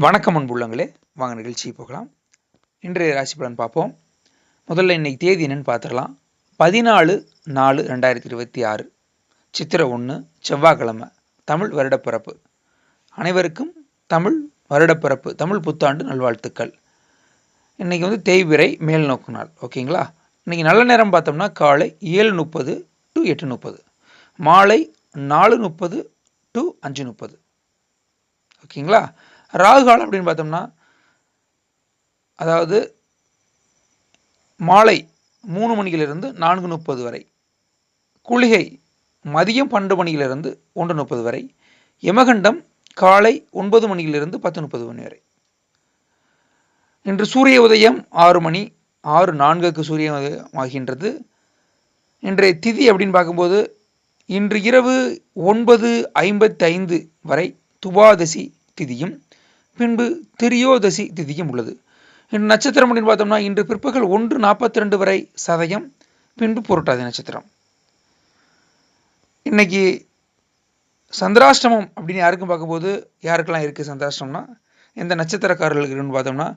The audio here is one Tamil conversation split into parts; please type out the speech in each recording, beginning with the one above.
வணக்கம் அன்புள்ளங்களே, வாங்க நிகழ்ச்சி போகலாம். இன்றைய ராசி பலன் பார்ப்போம். முதல்ல இன்னைக்கு தேதி என்னன்னு பார்த்துக்கலாம். 14/4/2026 சித்திரை 1 செவ்வாய்க்கிழமை, தமிழ் வருடப்பிறப்பு. அனைவருக்கும் தமிழ் வருடப்பிறப்பு, தமிழ் புத்தாண்டு நல்வாழ்த்துக்கள். இன்னைக்கு தேய்பிறை மேல் நோக்கு நாள். ஓகேங்களா? இன்னைக்கு நல்ல நேரம் பார்த்தோம்னா காலை 7:30 to 8:30, மாலை 4:30 to 5:30. ஓகேங்களா? ராகு காலம் அப்படின்னு பார்த்தோம்னா, அதாவது மாலை 3 மணியிலிருந்து 4:30 வரை, குளிகை மதியம் 12 மணியிலிருந்து 1:30 வரை, யமகண்டம் காலை 9 மணியிலிருந்து 10:30 மணி வரை. இன்று சூரிய உதயம் 6 மணி 6:04 சூரிய உதயம் ஆகின்றது. இன்றைய திதி அப்படின்னு பார்க்கும்போது இன்று இரவு 9:55 வரை துவாதசி திதியும் பின்பு திரியோதசி திதியும் உள்ளது. இன்று நட்சத்திரம் அப்படின்னு பார்த்தோம்னா இன்று பிற்பகல் 1:42 வரை சதயம், பின்பு புரட்டாதி நட்சத்திரம். இன்னைக்கு சந்திராஷ்டமம் அப்படின்னு யாருக்கும் பார்க்கும்போது யாருக்கெல்லாம் இருக்கு சந்திராஷ்டமம்னா எந்த நட்சத்திரக்காரர்களுக்கு இருக்குன்னு பார்த்தோம்னா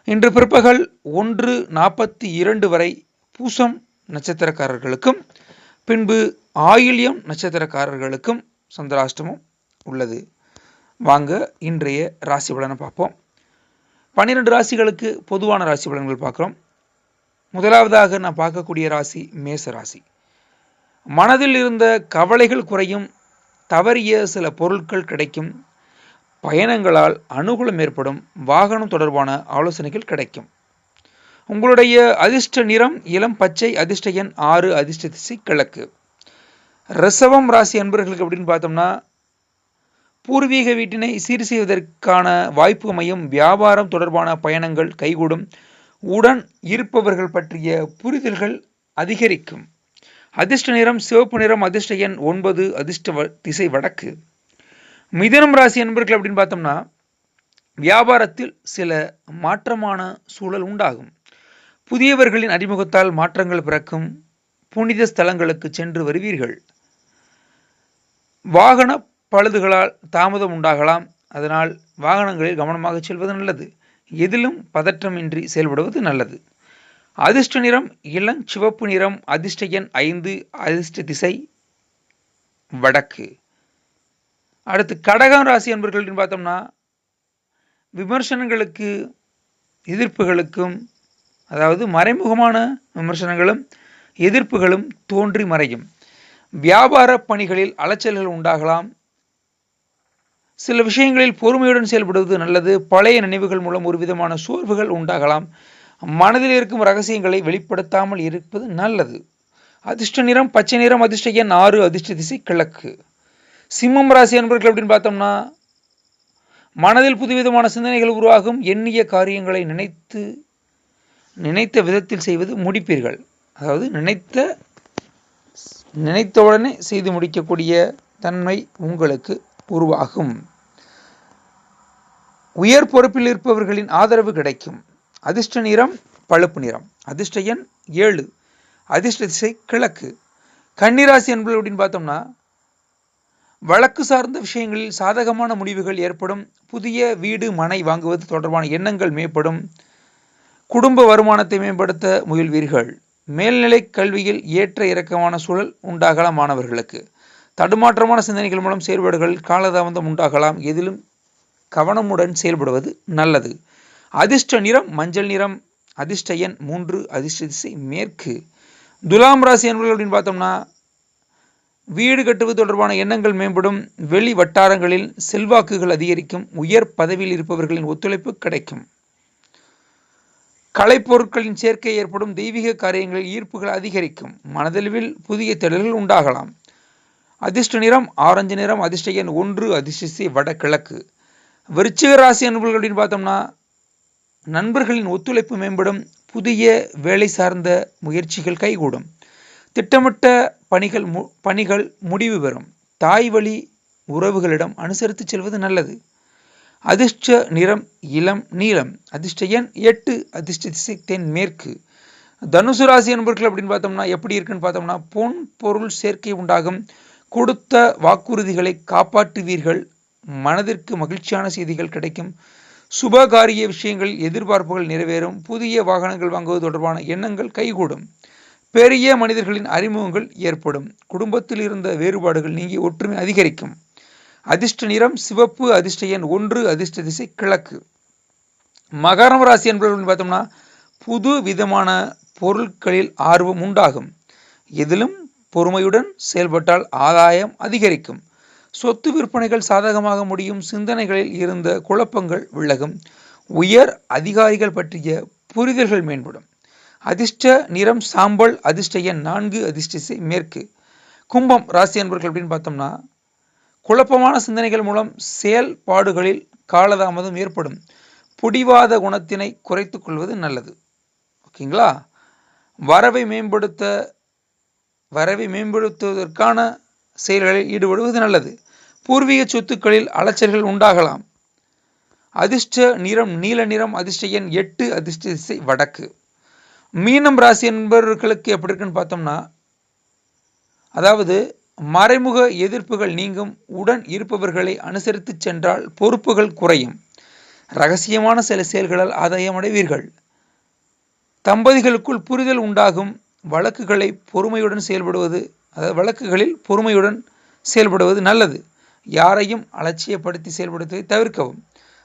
இன்று பிற்பகல் 1:42 வரை பூசம் நட்சத்திரக்காரர்களுக்கும் பின்பு ஆயில்யம் நட்சத்திரக்காரர்களுக்கும் சந்திராஷ்டமம் உள்ளது. வாங்க இன்றைய ராசி பலனை பார்ப்போம். 12 ராசிகளுக்கு பொதுவான ராசி பலன்கள் பார்க்குறோம். முதலாவதாக நான் பார்க்கக்கூடிய ராசி மேச ராசி. மனதில் இருந்த கவலைகள் குறையும், தவறிய சில பொருட்கள் கிடைக்கும், பயணங்களால் அனுகூலம் ஏற்படும், வாகனம் தொடர்பான ஆலோசனைகள் கிடைக்கும். உங்களுடைய அதிர்ஷ்ட நிறம் இளம் பச்சை, அதிர்ஷ்ட எண் 6, அதிர்ஷ்ட திசை கிழக்கு. ரிஷபம் ராசி அன்பர்களுக்கு அப்படின்னு பார்த்தோம்னா பூர்வீக வீட்டினை சீர் செய்வதற்கான வாய்ப்பு அமையும், வியாபாரம் தொடர்பான பயணங்கள் கைகூடும், உடன் இருப்பவர்கள் பற்றிய புரிதல்கள் அதிகரிக்கும். அதிர்ஷ்ட நிறம் சிவப்பு நிறம், அதிர்ஷ்ட எண் 9, அதிர்ஷ்ட திசை வடக்கு. மிதுனம் ராசி அன்பர்கள் அப்படின்னு பார்த்தோம்னா வியாபாரத்தில் சில மாற்றமான சூழல் உண்டாகும், புதியவர்களின் அறிமுகத்தால் மாற்றங்கள் பிறக்கும், புனித ஸ்தலங்களுக்கு சென்று வருவீர்கள். வாகன பழுதுகளால் தாமதம் உண்டாகலாம், அதனால் வாகனங்களில் கவனமாக செல்வது நல்லது, எதிலும் பதற்றமின்றி செயல்படுவது நல்லது. அதிர்ஷ்ட நிறம் இளம் சிவப்பு நிறம், அதிர்ஷ்ட எண் 5, அதிர்ஷ்ட திசை வடக்கு. அடுத்து கடகம் ராசி அன்பர்கள் பார்த்தோம்னா விமர்சனங்களுக்கு எதிர்ப்புகளுக்கும், அதாவது மறைமுகமான விமர்சனங்களும் எதிர்ப்புகளும் தோன்றி மறையும், வியாபார பணிகளில் அலைச்சல்கள் உண்டாகலாம், சில விஷயங்களில் பொறுமையுடன் செயல்படுவது நல்லது, பழைய நினைவுகள் மூலம் ஒரு விதமான சோர்வுகள் உண்டாகலாம், மனதில் இருக்கும் ரகசியங்களை வெளிப்படுத்தாமல் இருப்பது நல்லது. அதிர்ஷ்ட நிறம் பச்சை நிறம், அதிர்ஷ்ட எண் 6, அதிர்ஷ்ட திசை கிழக்கு. சிம்மம் ராசி அன்பர்கள் அப்படின்னு பார்த்தோம்னா மனதில் புதுவிதமான சிந்தனைகள் உருவாகும், எண்ணிய காரியங்களை நினைத்த விதத்தில் செய்வது முடிப்பீர்கள், அதாவது நினைத்தவுடனே செய்து முடிக்கக்கூடிய தன்மை உங்களுக்கு உருவாகும். உயர் பொறுப்பில் இருப்பவர்களின் ஆதரவு கிடைக்கும். அதிர்ஷ்ட நிறம் பழுப்பு நிறம், அதிர்ஷ்ட எண் 7, அதிர்ஷ்ட திசை கிழக்கு. கன்னிராசி அன்பர்கள் அப்படின்னு பார்த்தோம்னா வழக்கு சார்ந்த விஷயங்களில் சாதகமான முடிவுகள் ஏற்படும், புதிய வீடு மனை வாங்குவது தொடர்பான எண்ணங்கள் மேம்படும், குடும்ப வருமானத்தை மேம்படுத்த முயல்வீர்கள். மேல்நிலை கல்வியில் ஏற்ற இறக்கமான சூழல் உண்டாகலாம், மாணவர்களுக்கு தடுமாற்றமான சிந்தனைகள் மூலம் செயல்பாடுகள் காலதாமதம் உண்டாகலாம், எதிலும் கவனமுடன் செயல்படுவது நல்லது. அதிர்ஷ்ட நிறம் மஞ்சள் நிறம், அதிர்ஷ்ட எண் 3, அதிர்ஷ்ட திசை மேற்கு. துலாம் ராசி அன்பர்கள் அப்படின்னு பார்த்தோம்னா வீடு கட்டுவது தொடர்பான எண்ணங்கள் மேம்படும், வெளி வட்டாரங்களில் செல்வாக்குகள் அதிகரிக்கும், உயர் பதவியில் இருப்பவர்களின் ஒத்துழைப்பு கிடைக்கும், கலைப்பொருட்களின் சேர்க்கை ஏற்படும், தெய்வீக காரியங்களில் ஈர்ப்புகள் அதிகரிக்கும், மனதளவில் புதிய தேடல்கள் உண்டாகலாம். அதிர்ஷ்ட நிறம் ஆரஞ்சு நிறம், அதிர்ஷ்ட எண் 1, அதிர்ஷ்ட திசை வடகிழக்கு. விருச்சிக ராசி அன்பர்கள் அப்படின்னு பார்த்தோம்னா நண்பர்களின் ஒத்துழைப்பு மேம்படும், புதிய வேலை சார்ந்த முயற்சிகள் கைகூடும், திட்டமிட்ட பணிகள் முடிவு பெறும், தாய் வழி உறவுகளிடம் அனுசரித்து செல்வது நல்லது. அதிர்ஷ்ட நிறம் இளம் நீலம், அதிர்ஷ்ட எண் 8, அதிர்ஷ்ட திசை தென்மேற்கு. தனுசு ராசி அன்பர்கள் அப்படின்னு பார்த்தோம்னா எப்படி இருக்குன்னு பார்த்தோம்னா பொன் பொருள் சேர்க்கை உண்டாகும், கொடுத்த வாக்குறுதிகளை காப்பாற்றுவீர்கள், மனதிற்கு மகிழ்ச்சியான செய்திகள் கிடைக்கும், சுபகாரிய விஷயங்களில் எதிர்பார்ப்புகள் நிறைவேறும். புதிய வாகனங்கள் வாங்குவது தொடர்பான எண்ணங்கள் கைகூடும். பெரிய மனிதர்களின் அறிமுகங்கள் ஏற்படும். குடும்பத்தில் இருந்த வேறுபாடுகள் நீங்கி ஒற்றுமை அதிகரிக்கும். அதிர்ஷ்ட நிறம் சிவப்பு. அதிர்ஷ்ட எண் 1. அதிர்ஷ்ட திசை கிழக்கு. மகரம் ராசி என்பவர்கள் பார்த்தோம்னா புது விதமான பொருட்களில் ஆர்வம் உண்டாகும். எதிலும் பொறுமையுடன் செயல்பட்டால் ஆதாயம் அதிகரிக்கும். சொத்து விற்பனைகள் சாதகமாக முடியும். சிந்தனைகளில் இருந்த குழப்பங்கள் விலகும். உயர் அதிகாரிகள் பற்றிய புரிதல்கள் மேம்படும். அதிர்ஷ்ட நிறம் சாம்பல். அதிர்ஷ்ட எண் 4. அதிர்ஷ்ட திசை மேற்கு. கும்பம் ராசி அன்பர்கள் அப்படின்னு பார்த்தோம்னா குழப்பமான சிந்தனைகள் மூலம் செயல்பாடுகளில் காலதாமதம் ஏற்படும். புடிவாத குணத்தினை குறைத்து கொள்வது நல்லது. ஓகேங்களா? வரவை மேம்படுத்துவதற்கான செயல்களில் ஈடுபடுவது நல்லது. பூர்வீக சொத்துக்களில் அலைச்சல்கள் உண்டாகலாம். அதிர்ஷ்ட நிறம் நீல நிறம். அதிர்ஷ்ட எண் 8. அதிர்ஷ்ட திசை வடக்கு. மீனம் ராசி என்பவர்களுக்கு எப்படி இருக்குன்னு பார்த்தோம்னா அதாவது மறைமுக எதிர்ப்புகள் நீங்கும். உடன் இருப்பவர்களை அனுசரித்து சென்றால் பொறுப்புகள் குறையும். ரகசியமான சில செயல்களால் ஆதாயம் அடைவீர்கள். தம்பதிகளுக்குள் புரிதல் உண்டாகும். வழக்குகளில் பொறுமையுடன் செயல்படுவது நல்லது. யாரையும் அலட்சியப்படுத்தி செயல்படுவதை தவிர்க்கவும்.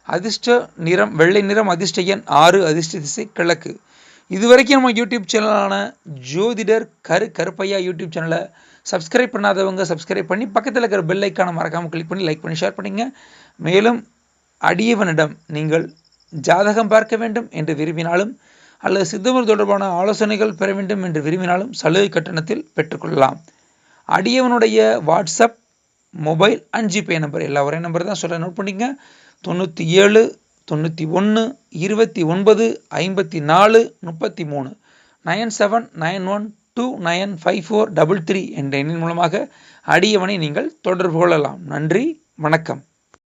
அதிர்ஷ்ட நிறம் வெள்ளை நிறம். அதிர்ஷ்ட எண் 6. அதிர்ஷ்ட திசை கிழக்கு. இதுவரைக்கும் நம்ம யூடியூப் சேனலான ஜோதிடர் கருப்பையா யூடியூப் சேனலை சப்ஸ்கிரைப் பண்ணாதவங்க சப்ஸ்கிரைப் பண்ணி பக்கத்தில் இருக்கிற பெல் ஐக்கானை மறக்காமல் கிளிக் பண்ணி லைக் பண்ணி ஷேர் பண்ணிங்க. மேலும் அடியவனிடம் நீங்கள் ஜாதகம் பார்க்க வேண்டும் என்று விரும்பினாலும் அல்லது சித்தமர் தொடர்பான ஆலோசனைகள் பெற வேண்டும் என்று விரும்பினாலும் சலுகை கட்டணத்தில் பெற்றுக்கொள்ளலாம். அடியவனுடைய WhatsApp, mobile and GPay number எல்லா ஒரே நம்பர் தான் சொல்ல நோட் பண்ணிங்க. 97 91 29 54 33 9791295433 என்ற எண்ணின் மூலமாக அடியவனை நீங்கள் தொடர்பு கொள்ளலாம். நன்றி, வணக்கம்.